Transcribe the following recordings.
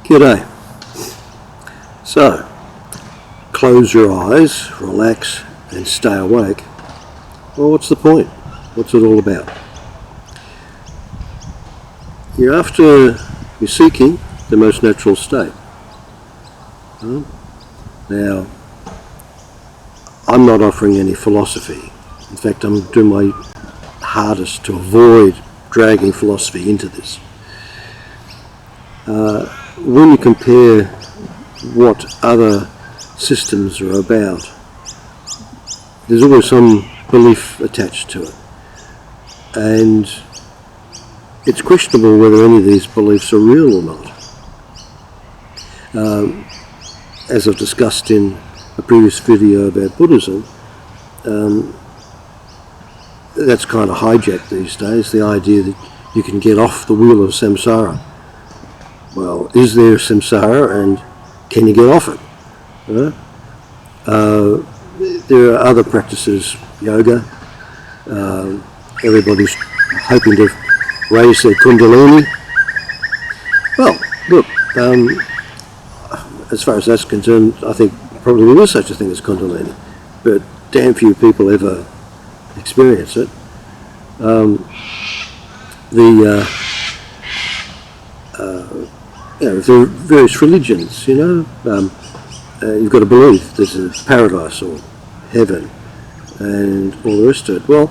G'day. So, close your eyes, relax and stay awake. Well, what's the point? What's it all about? You're seeking the most natural state. Now, I'm not offering any philosophy. In fact, I'm doing my hardest to avoid dragging philosophy into this. When you compare what other systems are about, there's always some belief attached to it. And it's questionable whether any of these beliefs are real or not. As I've discussed in a previous video about Buddhism, that's kind of hijacked these days, the idea that you can get off the wheel of samsara. Well, is there samsara and can you get off it? There are other practices, yoga. Everybody's hoping to raise their kundalini. Well, look, as far as that's concerned, I think probably there is such a thing as kundalini, but damn few people ever experience it. There are various religions, you've got to believe there's a paradise or heaven and all the rest of it. Well,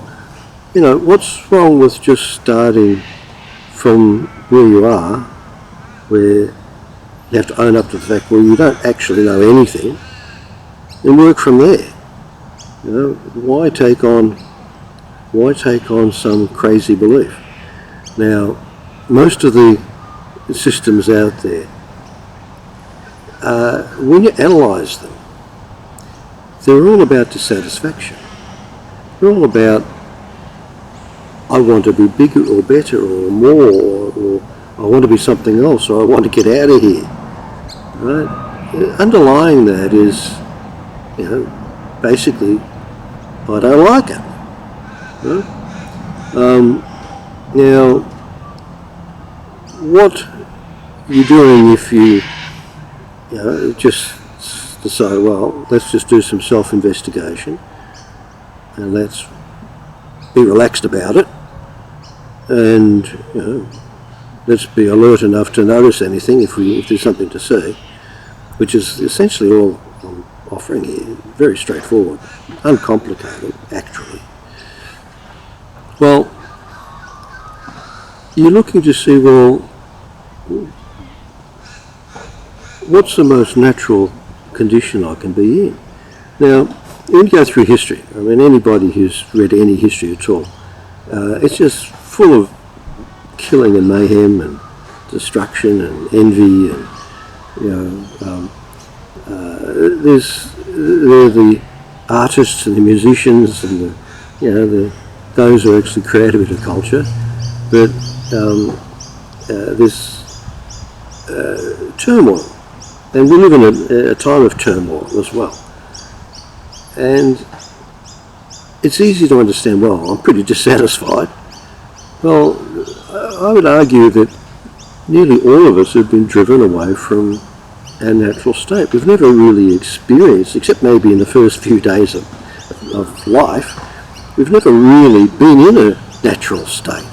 what's wrong with just starting from where you are, where you have to own up to the fact, well, you don't actually know anything, and work from there. Why take on some crazy belief? Now, most of the systems out there, when you analyse them, they're all about dissatisfaction. They're all about, I want to be bigger or better or more, or I want to be something else, or I want to get out of here. Right? Underlying that is, basically, I don't like it. Right? Now, what you're doing if you just decide, well, let's just do some self-investigation and let's be relaxed about it, and let's be alert enough to notice anything if there's something to see, which is essentially all I'm offering here. Very straightforward, uncomplicated, actually. Well, you're looking to see, well, what's the most natural condition I can be in? Now, when you go through history, anybody who's read any history at all, it's just full of killing and mayhem and destruction and envy, and there are the artists and the musicians and those who actually create a bit of culture, but there's turmoil, and we live in a time of turmoil as well. And it's easy to understand, well, I'm pretty dissatisfied. Well, I would argue that nearly all of us have been driven away from our natural state. We've never really experienced, except maybe in the first few days of life, we've never really been in a natural state,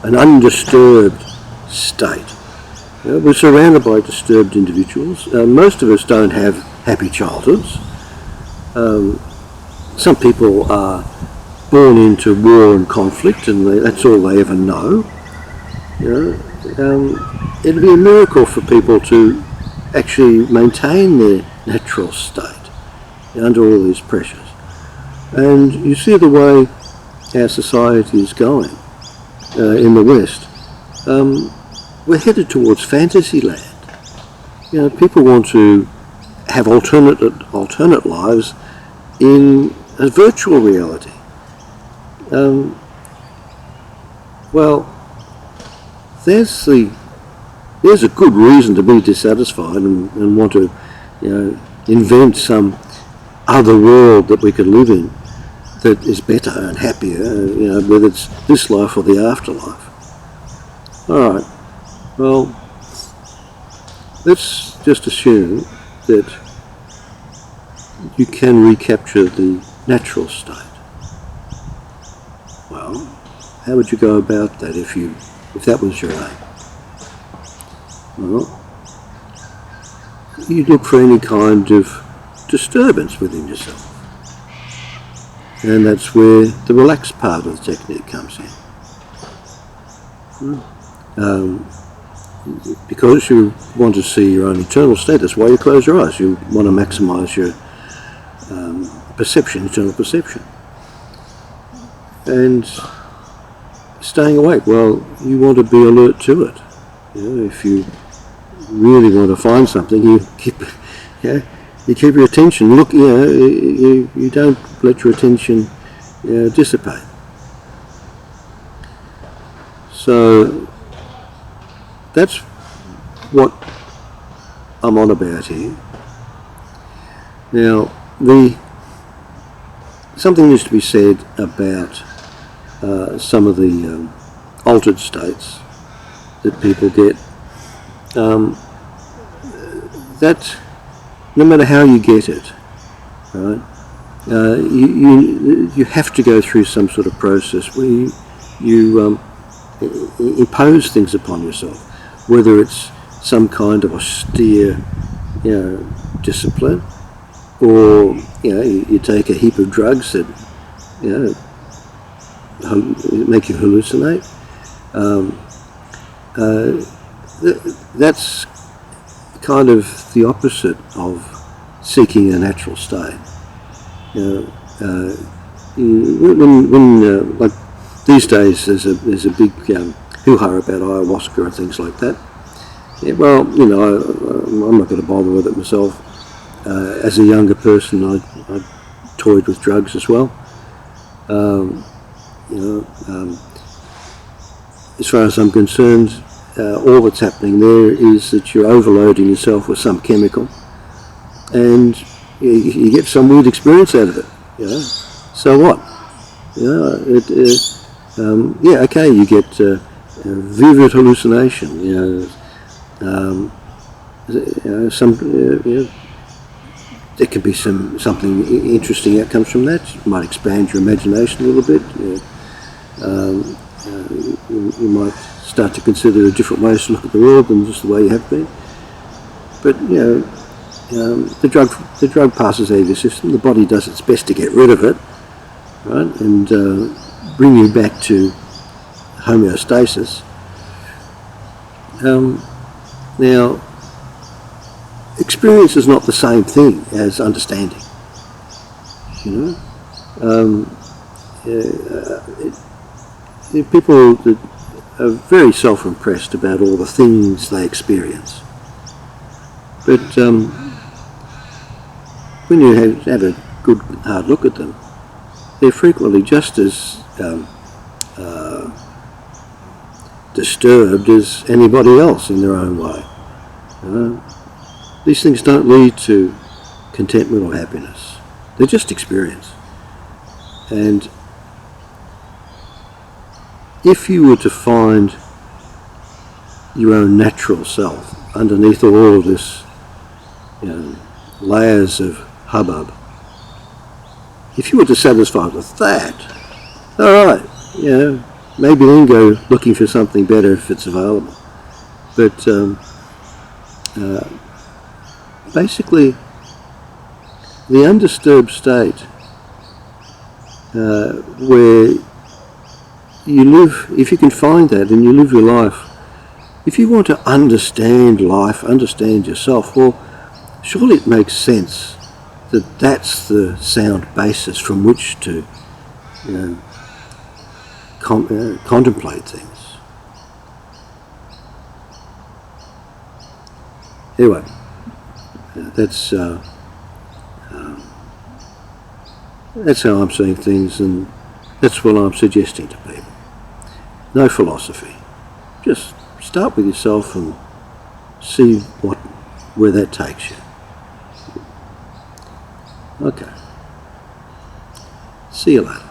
an undisturbed state. We're surrounded by disturbed individuals. Most of us don't have happy childhoods. Some people are born into war and conflict, and that's all they ever know. It'd be a miracle for people to actually maintain their natural state under all these pressures. And you see the way our society is going in the West. We're headed towards fantasy land. People want to have alternate lives in a virtual reality. Well, there's a good reason to be dissatisfied and want to, invent some other world that we could live in that is better and happier, whether it's this life or the afterlife. All right. Well, let's just assume that you can recapture the natural state. Well, how would you go about that if that was your aim? Well, you look for any kind of disturbance within yourself. And that's where the relaxed part of the technique comes in. Because you want to see your own eternal state, that's why you close your eyes. You want to maximise your perception, eternal perception. And staying awake, well, you want to be alert to it. If you really want to find something, you keep your attention. Look, you don't let your attention dissipate. So that's what I'm on about here. Now, something needs to be said about some of the altered states that people get. That no matter how you get it, right, you have to go through some sort of process where you impose things upon yourself, whether it's some kind of austere, discipline, or you take a heap of drugs that make you hallucinate. That's kind of the opposite of seeking a natural state. When like these days, there's a big hoo-ha about ayahuasca and things like that. Yeah, well, I'm not going to bother with it myself. As a younger person, I toyed with drugs as well. As far as I'm concerned, all that's happening there is that you're overloading yourself with some chemical, and you get some weird experience out of it. So what? Okay, you get vivid hallucination. There could be something interesting outcomes from that. You might expand your imagination a little bit. You might start to consider different ways to look at the world than just the way you have been. But the drug passes out of your system. The body does its best to get rid of it, right, and bring you back to homeostasis. Now, experience is not the same thing as understanding. People that are very self-impressed about all the things they experience. But when you have a good hard look at them, they're frequently just as disturbed as anybody else in their own way. These things don't lead to contentment or happiness. They're just experience. And if you were to find your own natural self underneath all of this, layers of hubbub, if you were dissatisfied with that, all right, maybe then go looking for something better if it's available. But basically, the undisturbed state where you live, if you can find that and you live your life, if you want to understand life, understand yourself, well, surely it makes sense that that's the sound basis from which to contemplate things. Anyway, that's how I'm seeing things, and that's what I'm suggesting to people. No philosophy. Just start with yourself and see where that takes you. Okay. See you later.